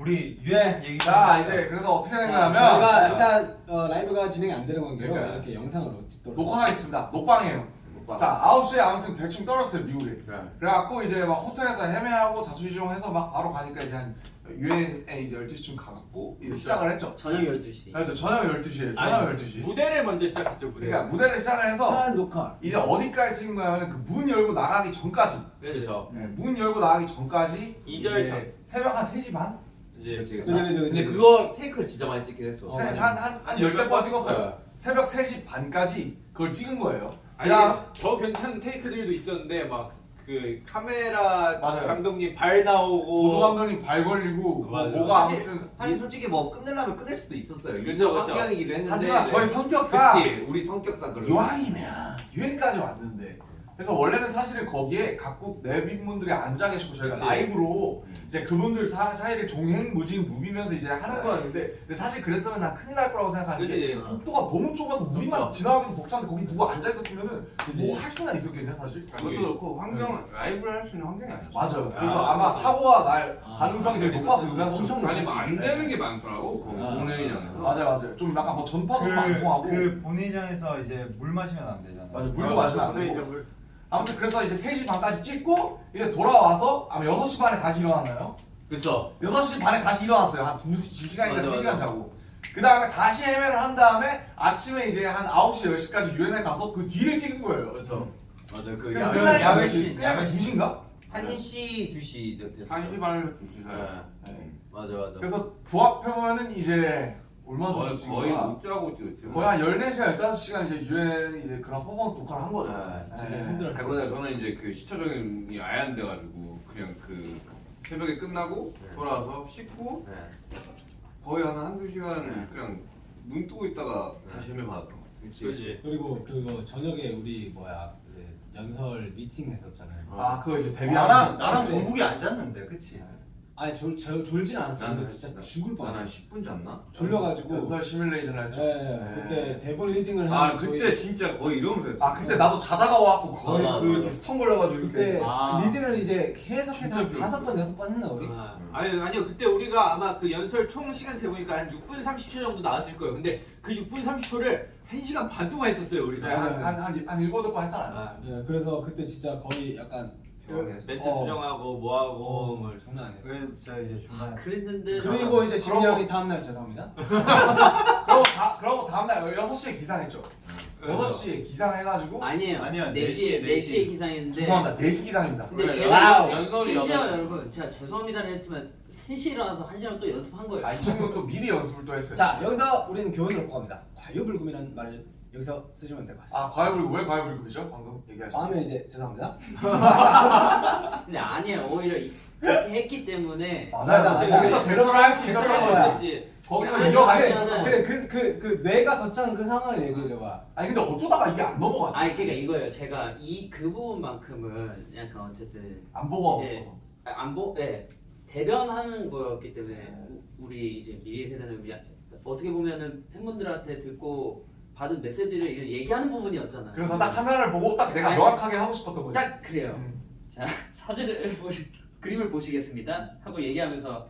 우리 유행 얘기. 자 이제 그래서 어떻게 된 거냐면 저희가 일단 라이브가 진행이 안 되는 관계로 그러니까. 이렇게 영상으로 찍도록 녹화하겠습니다. 녹방이에요. 자 9시에 아무튼 대충 떨었어요 미국에. 그래갖고 이제 막 호텔에서 헤매하고 자초지종해서 막 바로 가니까 이제 한 유엔에 이제 12시쯤 가갖고 이제 시작을 했죠. 저녁 12시. 그렇죠. 저녁 12시에 저녁 12시. 무대를 먼저 시작했죠. 무대. 그러니까 무대를 시작을 해서 한 녹화 이제 어디까지 찍은 거냐면 그 문 열고 나가기 전까지. 그렇죠. 네, 문 열고 나가기 전까지 2절 이제 전. 새벽 한 3시 반? 이제 그죠. 근데 그거 테이크를 진짜 많이 찍긴 했어. 한 10대 번 찍었어요. 새벽 3시 반까지 그걸 찍은 거예요. 아니 더 괜찮은 테이크들도 있었는데 막 그 카메라 맞아요. 감독님 발 나오고 보조 감독님 발 걸리고 맞아요. 뭐가 사실- 아무튼 아니 솔직히 뭐 끝내려면 끝낼 수도 있었어요. 그쵸, 이게 그쵸. 환경이기도 했는데. 하지만 저희 성격상 그치 우리 성격상 그런. 유황이면 유엔까지 왔는데 그래서 원래는 사실은 거기에 각국 내빈분들이 앉아 계시고 저희가 그치. 라이브로 이제 그분들 사이를 종횡무진 누비면서 이제 하는 거였는데 근데 사실 그랬으면 난 큰일 날 거라고 생각하는 게 그치. 복도가 너무 좁아서 우리만 지나가기도 벅찬데 거기 누가 앉아 있었으면은 그치. 뭐 할 수나 있었겠냐 사실. 그것도 그렇고 환경 라이브를 할 수 있는 환경이 아니었어. 맞아요. 그래서 아마 사고가 날 가능성이 되게 높아서 음향 쪽. 아니 뭐안 되는 게 많더라고. 본회의장에서. 맞아요. 좀 약간 뭐 전파도 안 통하고. 그 본회의장에서 이제 물 마시면 안 되잖아. 맞아 물도 마시면 안 되고. 물. 아무튼 그래서 이제 3시 반까지 찍고 이제 돌아와서 아마 6시 반에 다시 일어났나요? 그쵸. 6시 반에 다시 일어났어요. 한 2시간인가 맞아, 3시간 맞아. 자고. 그 다음에 다시 헤매를 한 다음에 아침에 이제 한 9시, 10시까지 유엔에 가서 그 뒤를 찍은 거예요. 그렇죠. 맞아 그 그래서 야외 끝나니까 야외시, 그냥 야외시. 2시인가? 1시 2시 됐어. 1시 반에서 2시 사이. 네. 맞아. 그래서 도합해보면은 이제 얼마 정도 찍은 거의 거야? 못 자고 찍었지. 거의 한 14시간, 15시간 이제 유엔 이제 그런 퍼포먼스 녹화를 한 거죠. 네, 진짜 네. 힘들었죠. 그러다 저는 이제 그 시차 적응이 아예 안 돼가지고 그냥 그 새벽에 끝나고 네. 돌아와서 씻고 네. 거의 한 한두 시간 네. 그냥 눈 뜨고 있다가 네. 다시 헤매 받았던 것 같아. 그렇지. 그리고 그거 저녁에 우리 뭐야 그 연설 미팅 했었잖아요. 아 그거 이제 데뷔하는 나랑 네. 정국이 안 잤는데, 그치? 아니 졸진 않았어요. 근데 나는 진짜 죽을 나는 뻔했어. 10분 잤나? 졸려가지고. 연설 시뮬레이션을 했죠. 네, 그때 대본 리딩을 아 한 그때 진짜 거의 이러면서 했어. 아 그때 나도 자다가 와갖고 거의 맞아, 그 맞아. 이렇게 스턴 걸려가지고 이렇게. 그때 아. 리딩을 이제 계속해서 한 진짜 5번 6번 했나 우리? 아니요 그때 우리가 아마 그 연설 총 시간 재보니까 한 6분 30초 정도 나왔을 거예요. 근데 그 6분 30초를 1시간 반 동안 했었어요 우리가. 네, 한 7번 했잖아요. 아, 네, 그래서 그때 진짜 거의 약간 멘트 어. 수정하고 뭐하고 뭘. 장난 아니었어. 그래서 제가 이제 중간에 그랬는데 그리고 이제 그런 지민이 거- 형이 다음날 죄송합니다. 그러고 다음날 6시에 기상했죠. 6시에 기상해가지고 아니에요. 아니요, 4시에 4시에 기상했는데. 죄송합니다. 4시 기상입니다. 근데 그래, 제가 연설이 심지어 여덟- 여러분 제가 죄송합니다를 했지만 3시에 일어나서 1시간 또 연습한 거예요. 아, 이 친구는 또 미리 연습을 또 했어요. 자 여기서 우리는 교훈을 얻고 갑니다. 과유불급이라는 말을 여기서 쓰시면 될 것 같습니다. 아 과외불급 왜 과외불급이죠? 방금 얘기하신. 다음에 이제 죄송합니다. 근데 아니에요. 오히려 그렇게 했기 때문에 맞아요. 맞아. 거기서 대처를 할 수 있었던 대처를 거야. 있었지. 거기서 아니, 이어갈 수 아니, 있었던 아니. 거야. 그래 그 뇌가 거쳐한 그 상황을 얘기해줘봐. 아니 근데 어쩌다가 이게 안 넘어갔지? 아니 그러니까 이거예요. 제가 그 부분만큼은 약간 어쨌든 안 보고 하고 이제 싶어서. 예 대변하는 거였기 때문에 우리 이제 미래 세대는 어떻게 보면은 팬분들한테 듣고 받은 메시지를 얘기하는 부분이었잖아요. 그래서 딱 카메라를 보고 딱 내가 아니, 명확하게 하고 싶었던 거지. 딱 그래요. 음. 자 사진을 그림을 보시겠습니다 하고 얘기하면서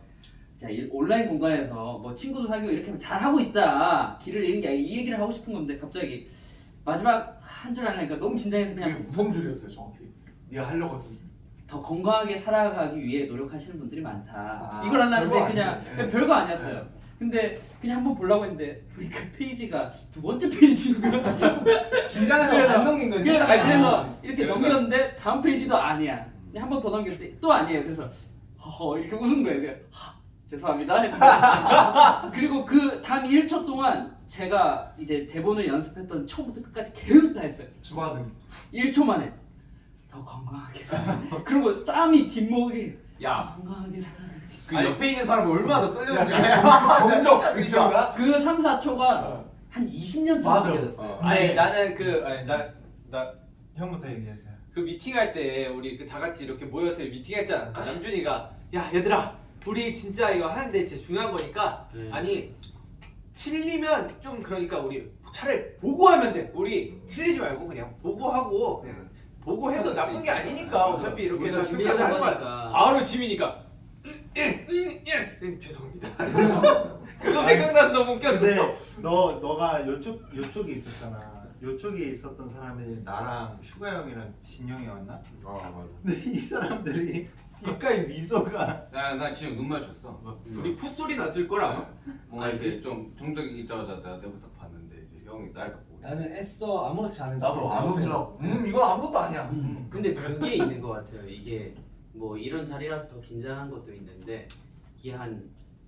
자 온라인 공간에서 뭐 친구도 사귀고 이렇게 하면 잘하고 있다 길을 잃은 게 아니라 이 얘기를 하고 싶은 건데 갑자기 마지막 한 줄 하려니까 너무 긴장해서 그게 그냥 무슨 줄이었어요 정확히. 네가 하려고 했던 줄. 더 건강하게 살아가기 위해 노력하시는 분들이 많다 아, 이걸 하려는데 별거 그냥 아니네. 네. 별거 아니었어요. 근데 그냥 한번 보려고 했는데 우리 그 페이지가 2번째 페이지인 거야. 긴장해서 그래서- 안 넘긴 거지. 그래서 이렇게 그래서- 넘겼는데 다음 페이지도 아니야. 한 번 더 넘겼을 때 또 아니에요. 그래서 허허 이렇게 웃은 거예요. 그냥 죄송합니다. 했는데 그리고 그 다음 1초 동안 제가 이제 대본을 연습했던 처음부터 끝까지 계속 다 했어요. 주마등. 1초 만에 더 건강하게 살아. 그리고 땀이 뒷목이 야, 건강하게 살아. 그 옆에 있는 사람이 얼마나 더 떨렸는지. 정적 그 기억나? 그 3, 4초가 어. 한 20년 전 맞아. 느껴졌어요. 아니 나는 나 형부터 얘기하세요. 그 미팅할 때 우리 그 다 같이 이렇게 모여서 미팅했잖아. 남준이가 야 얘들아 우리 진짜 이거 하는데 진짜 중요한 거니까 아니 틀리면 좀 그러니까 우리 차라리 보고 하면 돼. 우리 틀리지 말고 그냥 보고 하고 그냥 보고 해도 나쁜 게 아니니까 어차피 이렇게 우리가 다 준비하는 하는 거야. 거니까. 바로 지민이가 죄송합니다. 그거 생각나서 너무 웃겼어. 근데 너가 요쪽에 있었잖아. 요쪽에 있었던 사람이 나랑 슈가 형이랑 진영이 왔나? 아 맞아. 근데 이 사람들이 입가에 미소가 나 지금 눈 맞췄어. 둘이 풋소리 났을 걸 아마. 뭔가 이렇게 좀 정적이 있자마자 내가 딱 봤는데 이제 형이 날 딱 보고. 나는 애써 아무렇지 않은 나도 안 웃으려고. 이건 아무것도 아니야. 근데 그게 있는 것 같아요. 이게 뭐 이런 자리라서 더 긴장한 것도 있는데 이게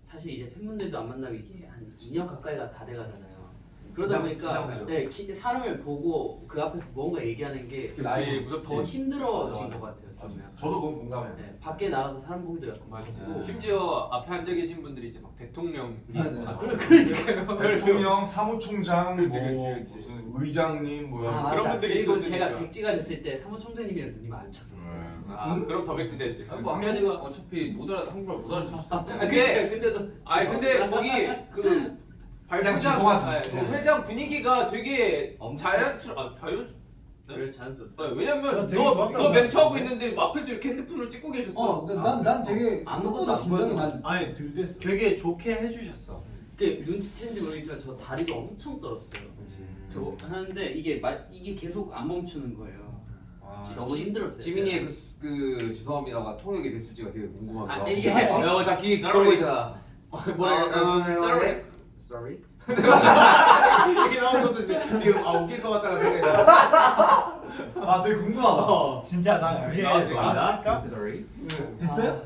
사실 이제 팬분들도 안 만나면 이게 한 2년 가까이가 다 돼가잖아요. 그러다 보니까 긴장되죠. 사람을 보고 그 앞에서 뭔가 얘기하는 게 그렇지 무섭지. 더 힘들어진 맞아, 것 같아요. 좀 약간. 저도 그건 공감해요. 네, 밖에 나가서 사람 보기도 약간 무섭고. 심지어 앞에 앉아 계신 분들이 이제 막 대통령. 그러니까요. 대통령, 사무총장, 그치, 뭐 그치, 그치. 무슨 의장님 뭐 아, 그런 맞아. 분들이 그리고 있었으니까. 제가 백지가 됐을 때 사무총장님이랑 눈이 마주쳤었어요. 아 그럼 더 백지되지. 뭐 그래가지고- 어차피 한국말 못 알아듣지. 근데 근데도 근데 거기 그 그냥 발표장 죄송하지. 그 회장 분위기가 되게 엄청- 자연스러워. 그래 자연스럽어. 왜냐면 되게 너 좋았다고 멘트하고 생각해. 있는데 앞에서 이렇게 핸드폰을 찍고 계셨어. 난 되게 아무것도 생각보다 안 긴장이 보여도 난 아니 덜 됐어. 되게 좋게 해주셨어. 그 눈치챘는지 모르겠지만 저 다리가 엄청 떨었어요. 저 하는데 이게 계속 안 멈추는 거예요. 너무 힘들었어요. 지민이의 그 죄송합니다가 통역이 됐을지가 되게 궁금합니다. 아, 이게- 다 귀 걸고 있잖아. sorry. Sorry. 이렇게 나오는 것도 되게 웃길 것 같다는 생각이 들어. 아 되게 궁금하다. 진짜 난 그게 나왔을까? Sorry. 됐어요?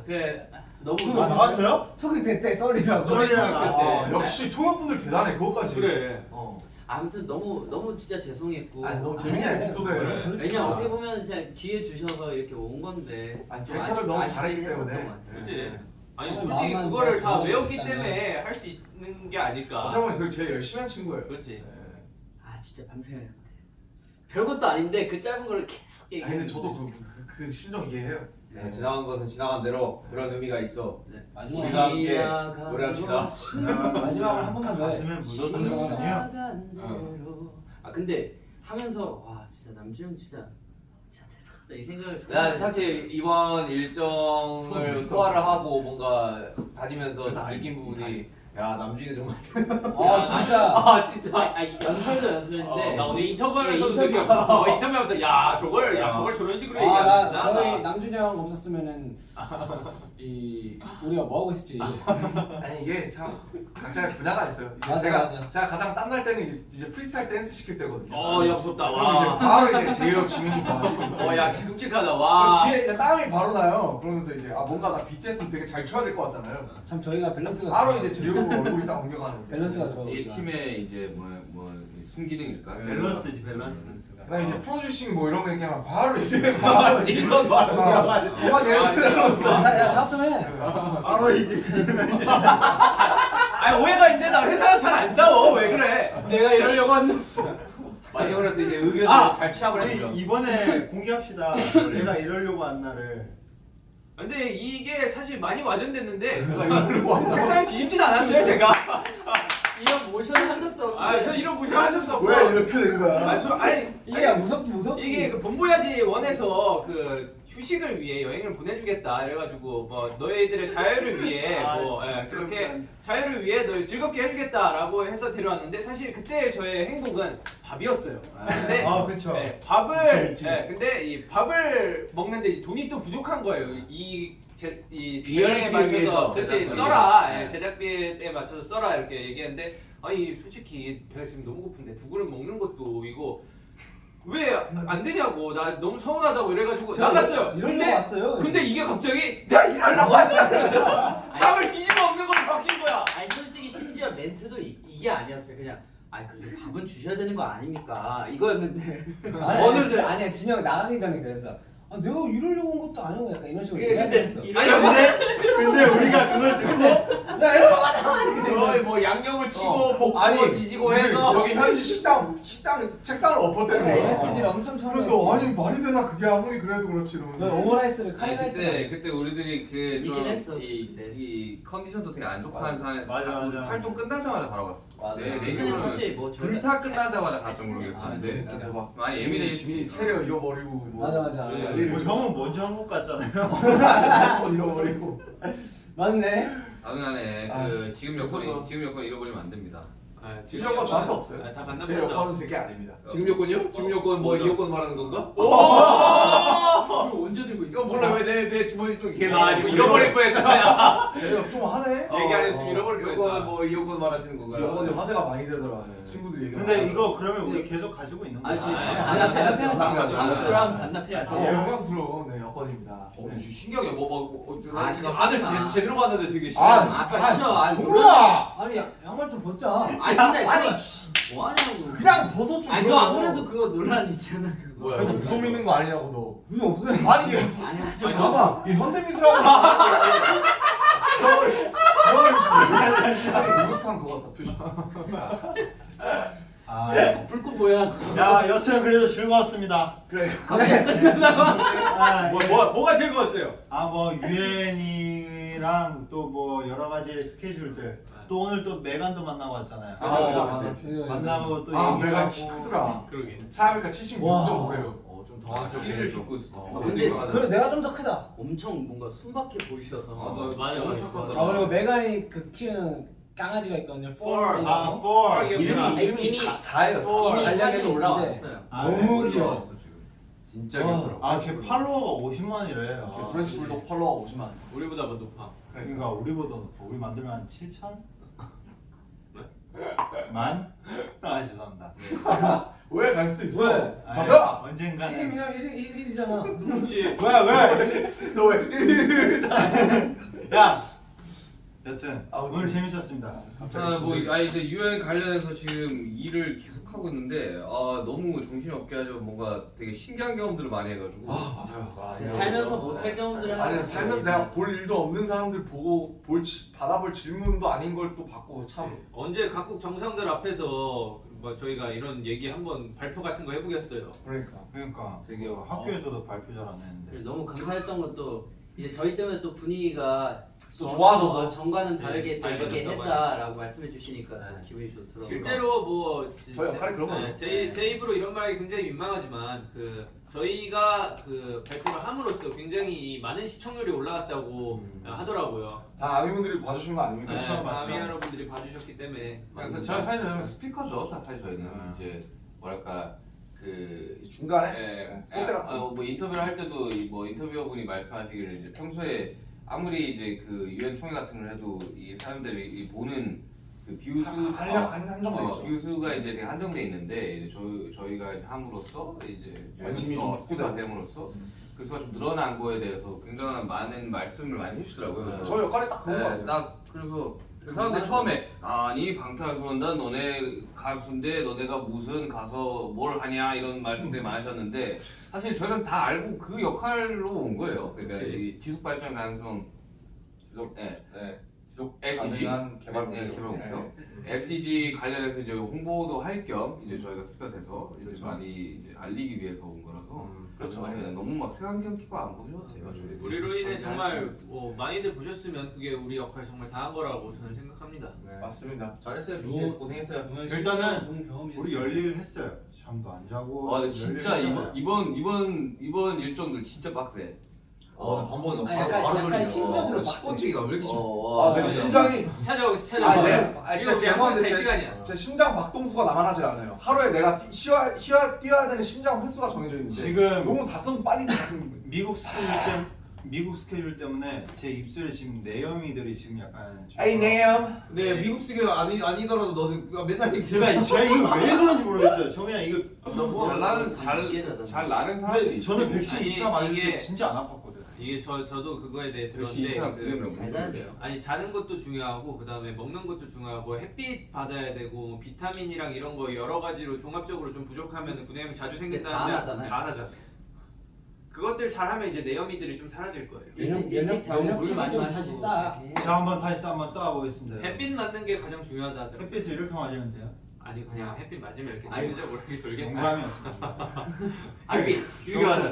너무 아 나왔어요? 톡이 됐대 썰이라고. 썰이라고. 아, 역시 통역분들 대단해 그것까지. 그래. 아무튼 너무 진짜 죄송했고. 아니 너무 재밌는 에피소드예요. 그래. 왜냐면 어떻게 보면 진짜 기회 주셔서 이렇게 온 건데. 아니, 좀 대처를 너무 아쉽긴 잘했기 했었던 때문에. 것 같아요. 그렇지. 아니 어, 솔직히 마음만 그거를 잘 다 외웠기 잡아줬다면. 때문에 할 수 있는 게 아닐까. 어떻게 보면 그걸 제일 열심히 한 친구예요. 그렇지. 아 진짜 밤새 별것도 아닌데 그 짧은 걸 계속 아니 얘기해. 근데 저도 그 심정 이해해요. 네, 지나간 것은 지나간 대로 그런 의미가 있어. 마지막 우리가 함께 노래합시다. 마지막으로 한 번만 더 해. 가슴에 묻어두는군요. 지나간 대로. 아 근데 하면서 와 진짜 남주형 진짜 대단하다 이 생각을 정말 난 사실 이번 일정을 소화를 하고 뭔가 다니면서 느낀 부분이 야 남준이 정말 아 진짜. 아 진짜 연설도 연설인데 나 오늘 인터뷰하면서도 네, 인터뷰. 느꼈어. 인터뷰하면서 야 저걸 저런 식으로 나 얘기하는구나. 저희 남준이 형 없었으면은 우리가 뭐 하고 있을지. 아니 이게 참 각자의 분야가 있어요. 이제 맞아, 제가 맞아. 가장 땀날 때는 이제 프리스타일 댄스 시킬 때거든요. 야 무섭다. 그럼 이제 와. 바로 이제 제이홉 지민이 봐. 야 끔찍하다. 와. 뒤에 이제 땀이 바로 나요. 그러면서 이제 뭔가 나 BTS도 되게 잘 춰야 될 것 같잖아요. 참 저희가 밸런스가 바로 이제 제이홉 얼굴이 딱 옮겨가는 거죠. 밸런스가 좋아. 이 팀의 이제 뭐 순기능일까? 밸런스지 밸런스가. 나 이제 프로듀싱 뭐 이런 거 얘기하면 바로 이제 바로 이제 이건 바로 들어가지. 뭐가 내려오면서 야 작업 좀 해. 바로 이게 아니 오해가 있는데 나 회사랑 잘 안 싸워. 왜 그래? 내가 이러려고 했는데 마지막으로 이제 의견을 잘 취합을 해주죠. 우리 이번에 공개합시다. 내가 이러려고 한 날을. 근데 이게 사실 많이 와전됐는데 내가 이러려고 한 날. 책상에 뒤집진 않았어요 제가. 이런 모션을 한 적도 없는데 저 이런 모션 하셨었고 왜 이렇게 된 거야? 아니 이게 무섭지. 이게 그 본보야지 원에서 그 휴식을 위해 여행을 보내주겠다 이래가지고 뭐 너희들의 자유를 위해 뭐 그렇게 자유를 위해 너 즐겁게 해주겠다라고 해서 데려왔는데 사실 그때 저의 행복은 밥이었어요. 근데 그쵸. 밥을 있지. 근데 이 밥을 먹는데 이 돈이 또 부족한 거예요. 이 리얼리티에 제작비에 맞춰서 위해서. 그렇지 제작비에. 써라. 네. 제작비에 맞춰서 써라 이렇게 얘기했는데 아니 솔직히 배가 지금 너무 고픈데 두 그릇 먹는 것도 이거 왜 안 되냐고 나 너무 서운하다고 이래가지고 나갔어요. 이러려고 왔어요. 근데 이게 갑자기 내가 일하려고 하냐 쌈을 뒤집어 엎는 걸로 바뀐 거야. 아니 솔직히 심지어 멘트도 이게 아니었어요. 그냥 그래도 밥은 주셔야 되는 거 아닙니까? 이거였는데 아니야 진영 나가기 전에 그랬어. 내가 이러려고 온 것도 아니고 약간 이런 식으로 근데 얘기했어. 아니 근데 우리가 그걸 듣고 야 이러고 가자. 거의 뭐 양념을 치고 볶고 아니, 지지고 무슨 해서 여기 현지 식당 책상을 엎었대는 내가 거야. MSG를 엄청 처음에. 그래서 아니 말이 되나 그게 아무리 그래도 그렇지 너 이러면서. 오므라이스를 아니, 카레라이스. 그때 우리들이 재밌긴 했어. 이 컨디션도 되게 안 좋고 한 상황에서 맞아. 활동 끝나자마자 바로 갔어. 맞아. 내 근데 기억으로는 사실 뭐 저희가 불타 끝나자마자 갔던 걸로 아, 기억하는데 그래서 막 많이 예민해. 지민이 캐리어 잃어버리고 뭐 맞아. 뭐 형은 먼저 한국 갔잖아요. 핸드폰 잃어버리고. 맞네. 나중에 아, 그 지금 없었어. 여권 잃어버리면 안 됩니다. 지금 여권 저한테 없어요. 다 제 만나보죠. 여권은 제게 아닙니다. 지금 요건이요? 지금 요건 뭐 이 요건 말하는 건가? 이거 언제 들고 있어? 이거 몰라 왜내 주머니 속에 계속 아 지금 잃어버릴 뻔했다. 좀 하네. 얘기 안 했으면 잃어버릴 요건 뻔했다. 뭐 이 요건 말하시는 건가요? 여권이 화제가 많이 되더라. 친구들이 얘기. 근데 이거 그러면 우리 계속 가지고 있는 거야? 아니 저희 반납해야죠. 반납수랑 반납해야죠. 되게 영광스러운 네, 여권입니다. 네. 신기하게 아, 이거 그거 다들 하지 마. 제대로 봤는데 되게 아, 신기하다. 싫어. 아니 정우야! 아니 양말 좀 벗자. 아니 근데 아니, 뭐 하냐고. 그냥 벗어 좀. 아니 너 아무래도 그거 논란 있잖아 그거. 뭐야? 그래서 무속 믿는 거 아니냐고 무슨 없어요. 너. 아니 아니 하지 아니, 마. 봐봐 이 현대미술하고 아니 목욕탕 그거 같다 표시. 아, 불꽃 뭐야? 야 여튼 그래도 즐거웠습니다. 그래. 아, 뭐가 즐거웠어요? 뭐 유엔이랑 또 뭐 여러 가지 스케줄들. 또 오늘 또 메간도 만나고 왔잖아요. 만나고 또 내가 얘기하고. 키 크더라. 그러게. 차이니까 76.5예요. 좀 키를 당황스럽게 싣고 있어. 근데 그래 내가 좀 더 크다. 엄청 뭔가 순박해 보이셔서. 맞아. 엄청 아 그리고 메간이 그 키우는 강아지가 있거든요. 아, 4. 이름이 4예요. 이미 알량이 사진이 있는데. 올라왔어요. 너무 귀여워. 진짜 귀엽더라. 아, 걔 팔로워가 50만이래. 아, 프렌치 불독 팔로워 50만. 우리보다 뭐 높아. 그러니까 우리보다 높아. 우리 만들면 한 7천? 만? 아 죄송합니다. 왜 갈 수 있어? 왜? 가자. 언젠가는 1이잖아. 그렇지. 왜? 너 왜? 야 여튼 아무튼. 오늘 재밌었습니다. 이제 유엔 관련해서 지금 일을 계속 하고 있는데 너무 정신이 없게 하죠. 뭔가 되게 신기한 경험들을 많이 해가지고. 맞아요. 살면서 못할 경험들을 아니 하고 살면서 있어요. 내가 볼 일도 없는 사람들 보고 받아볼 질문도 아닌 걸 또 받고 참. 언제 각국 정상들 앞에서 뭐 저희가 이런 얘기 한번 발표 같은 거 해보겠어요. 그러니까. 되게 학교에서도 발표 잘 안 했는데. 그리고 너무 감사했던 것도 이제 저희 때문에 또 분위기가 또 좋아져서. 전과는 다르게 또 네, 이렇게 많이 했다라고 말씀해 주시니까 기분이 좋더라고요. 실제로 뭐 저 역할이 그런 거예요. 제 입으로 이런 말이 굉장히 민망하지만 그 저희가 그 발표를 함으로써 굉장히 많은 시청률이 올라갔다고 하더라고요. 다 아미분들이 봐주신 거 아닙니까? 그쵸, 맞죠. 아미 여러분들이 봐주셨기 때문에 그래서 사실 저희는 스피커죠. 사실 저희는 이제 뭐랄까 그 중간에 쏠때 같은. 뭐 인터뷰를 할 때도 뭐 인터뷰어분이 말씀하시기를 이제 평소에 아무리 이제 그 유엔 총회 같은 걸 해도 이 사람들이 이 보는 그 뷰수 한정돼 있죠. 뷰수가 이제 되게 한정돼 있는데 이제 저희가 이제 함으로써 이제 관심이 좀 확대가 됨으로써 그 수가 좀 늘어난 거에 대해서 굉장한 많은 말씀을 많이 해주시더라고요. 저 역할이 딱 그런 거 같아요. 딱 그래서 그 사람들 처음에 아니 방탄소년단 너네 가수인데 너네가 무슨 가서 뭘 하냐 이런 말씀들 많이 하셨는데 사실 저희는 다 알고 그 역할로 온 거예요. 그러니까 이 지속 발전 가능성 지속 SDG 가능한 개발 개발공사 SDG 관련해서 이제 홍보도 할 겸 이제 저희가 스피커돼서 이제 많이 이제 알리기 위해서 온 거라서 그렇죠. 너무 막 색안경 끼고 안 보셔도 돼요. 저희들이. 우리로 인해 잘 정말 알고 있어요. 많이들 보셨으면 그게 우리 역할 정말 다한 거라고 저는 생각합니다. 네. 맞습니다. 잘했어요. 준비해서 고생했어요. 일단은 좋은 경험이었어요. 우리 열일 했어요. 잠도 안 자고. 근데 진짜 열일 했잖아요. 이번 일정들 진짜 빡세. 밥 먹는 거 아니, 약간 심적으로 식곤증이가 왜 이렇게 심해? 내 심장이. 찾아오고 진짜 죄송한데 제 시간이야. 제 심장 박동수가 나만하지 않아요. 하루에 내가 뛰어야 되는 심장 횟수가 정해져 있는데 지금 너무 닷선 빨리 닿습니다. 미국 스케줄 때문에 제 입술에 지금 내염이들이 지금 약간. 좀- 네, 미국 스기가 아니더라도 너는 맨날 제가 제가 이거 왜 그런지 모르겠어요. 저 그냥 이거 너무 잘 나는 깨져서. 잘 나는 사람들이. 근데 저는 백신 아니, 2차 맞을 때 이게- 진짜 안 아팠거든. 이게 저도 그거에 대해 백신 들었는데 2차 그 잘 자야 돼요. 아니 자는 것도 중요하고 그다음에 먹는 것도 중요하고 햇빛 받아야 되고 비타민이랑 이런 거 여러 가지로 종합적으로 좀 부족하면 분해염이 자주 생긴다는데 다 나잖아요. 다 나잖아요. 그것들 잘하면 이제 내염이들이 좀 사라질 거예요. 일찍 자고 물 많이 좀 마시고 다시 쌓아. 자 한번 다시 한번 쌓아보겠습니다. 햇빛 맞는 게 가장 중요하다 하더라고요. 햇빛을 이렇게 맞으면 돼요. 아니 그냥 햇빛 맞으면 이렇게 아이고. 진짜 모르게 돌겠다. 농담이었습니다. 햇빛 이게 맞아.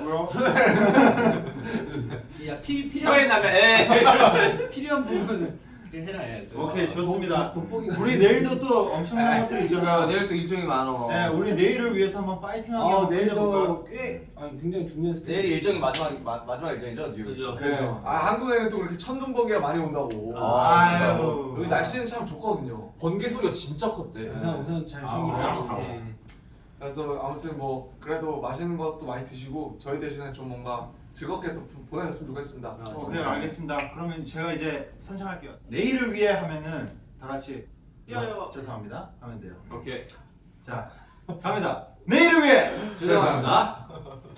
야 필요한 혀에 나면 에 필요한 부분은 그렇게 해라 해야죠. 오케이 좋습니다. 돋보기가 우리 내일도 또 엄청난 것들이 있잖아. 내일 또 일정이 많어. 네, 우리 내일을 위해서 한번 파이팅하게 한번 끝내볼까? 내일도 꽤 굉장히 중요한 스케줄. 내일 일정이 마지막 일정이죠, 뉴욕. 그죠. 그렇죠. 한국에는 또 그렇게 천둥번개가 많이 온다고. 아유. 여기 날씨는 참 좋거든요. 번개 소리가 진짜 컸대. 우선 잘 챙기세요. 그래서 아무튼 뭐 그래도 맛있는 것도 많이 드시고 저희 대신에 좀 뭔가 즐겁게 또 보내셨으면 좋겠습니다. 오케이 알겠습니다. 그러면 제가 이제 선창할게요. 내일을 위해 하면은 다 같이 야야. 죄송합니다 하면 돼요. 오케이. 자 갑니다. 내일을 위해 죄송합니다.